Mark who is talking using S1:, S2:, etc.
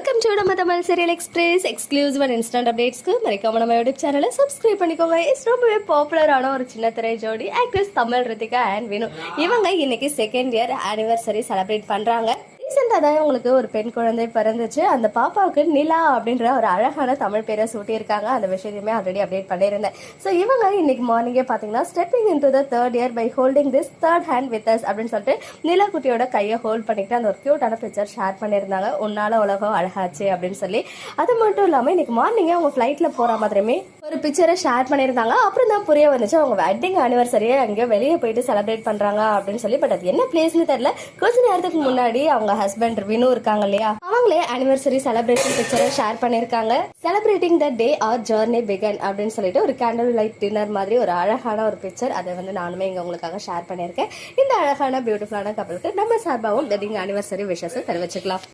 S1: Welcome to நம்ம Tamil serial express exclusive and instant அப்டேட்ஸ்க்கு மறக்காம நம்ம யூடியூப் சேனலை சப்ஸ்கிரைப் பண்ணிக்கோங்க. இட்ஸ் ரொம்பவே பாப்புலரான ஒரு சின்ன திரை ஜோடி ஆக்ட்ரஸ் தமிழ் ரித்திகா அண்ட் வினு. இவங்க இன்னைக்கு செகண்ட் இயர் ஆனிவர்சரி செலிப்ரேட் பண்றாங்க. ரீசெண்டாக தான் உங்களுக்கு ஒரு பெண் குழந்தை பிறந்துச்சு. அந்த பாப்பாவுக்கு நிலா அப்படின்ற ஒரு அழகான தமிழ் பேரை சூட்டியிருக்காங்க. அந்த விஷயத்தையுமே ஆல்ரெடி அப்டேட் பண்ணியிருந்தேன். ஸோ இவங்க இன்னைக்கு மார்னிங்கே பார்த்தீங்கன்னா stepping into the third year by holding this third hand with us அப்படின்னு சொல்லிட்டு நிலா குட்டியோட கையை ஹோல்ட் பண்ணிட்டு அந்த ஒரு கியூட்டான பிக்சர் ஷேர் பண்ணியிருந்தாங்க. உன்னால உலகம் அழகாச்சு அப்படின்னு சொல்லி. அது மட்டும் இல்லாமல் இன்னைக்கு மார்னிங்கே அவங்க ஃப்ளைட்டில் போகிற மாதிரியுமே ஒரு பிக்சரை ஷேர் பண்ணியிருந்தாங்க. அப்புறம் தான் புரிய வந்துச்சு அவங்க வெட்டிங் ஆனிவர்சரியை அங்கே வெளியே போயிட்டு செலிப்ரேட் பண்ணுறாங்க அப்படின்னு சொல்லி. பட் அது என்ன பிளேஸ்னு தெரியல. கொஞ்ச நேரத்துக்கு முன்னாடி அவங்க ஹஸ்பண்ட் வினு இருக்காங்க இல்லையா, அவங்களே ஆனிவர்சரி செலிப்ரேஷன் பிக்சரை ஷேர் பண்ணிருக்காங்க. Celebrating the day our journey began அப்படின்னு சொல்லிட்டு ஒரு கேண்டில் லைட் டின்னர் மாதிரி ஒரு அழகான ஒரு பிக்சர். அதை நானுமே இங்க உங்களுக்காக ஷேர் பண்ணியிருக்கேன். இந்த அழகான பியூட்டிஃபுல்லான கப்பலுக்கு நம்ம சார்பாகவும் வெட்டிங் ஆனிவர்சரி விஷஸ் தெரிவிச்சுக்கலாம்.